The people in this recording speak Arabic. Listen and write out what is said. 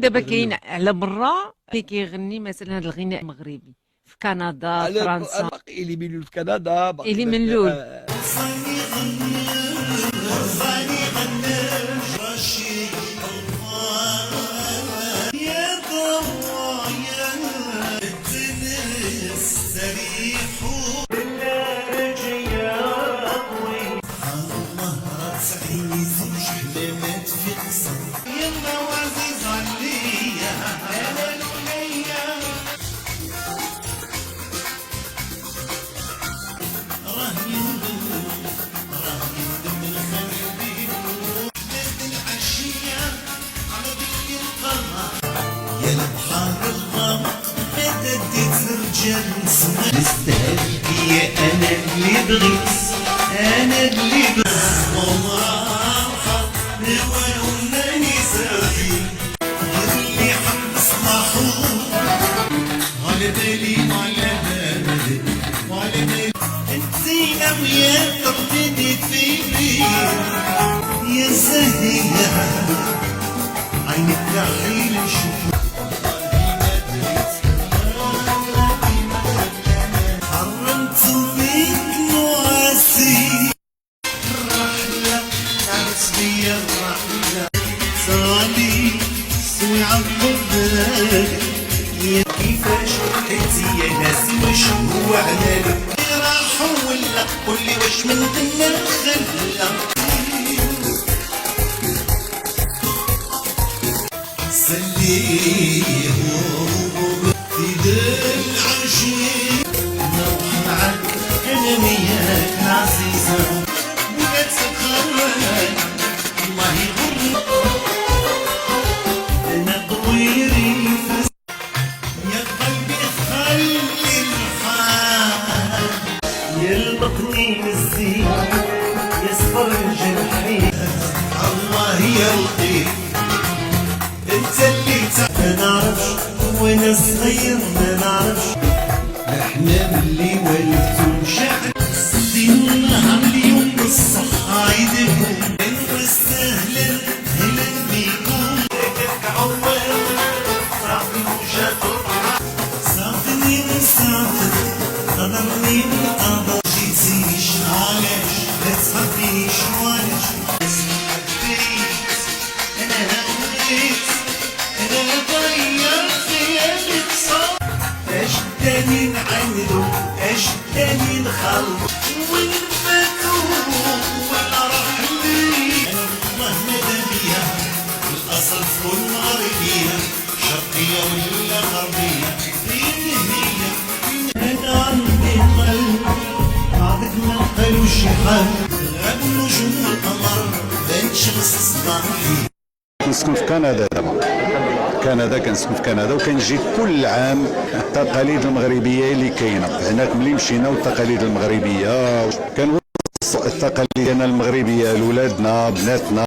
دابا كاين على برا اللي كيغني مثلا هذا الغناء المغربي في كندا فرنسا. باقي اللي من في كندا، باقي إلي من لول. يا البحر الغامق بدت رجال نستاهل يا انا اللي بغيت انا اللي بس وراها نوالوناني سافي اللي حبس محور على بالي وعلى بالي وعلى بالي انتي ناوية ترددي فيني يا زهية عينك تحيل نشوف حرمت منك نواسي الرحلة تعبت بيا الرحلة صالي سوي عالضبالك يا كيفاش انتي يا ناسي واش هو علالك راحوا ولا قولي واش من دنا الخلة سليه في دل العشيق نروح معك انا وياك العزيزة ولا تتخرج الله يغرك انا ضويري يا قلبي خلي الحال يا البطني الزين يا سفرج الحين الله يلقيك انت اللي ما نعرفش وانا صغير ما نعرفش احنا اللي ولدتو شعب 60 نهار اليوم بالصحة عيدكم وسهلا هلا بيكم عوال صافي وجا تطلع صافني وصافي قدرني بالقدر جيتيش علاش ما تخبيش وعلاش انا هقوليك انا ضيعت خيالك صار اش تاني نعملو اش تاني نخلط ونفاتو ولا راح لي انا والله ماذا بيا الاصل تكون مغربية شرقية ولا غربية هي هذا عندي قلب بعدك ما قالوا شي حال غاب نجوم القمر بان شمس صباحي. كنسكن في كندا دابا. كندا كنسكن في كندا وكنجي كل عام التقاليد المغربيه اللي كاينه هناك. ملي مشينا والتقاليد المغربيه كان التقاليد المغربيه لولادنا بناتنا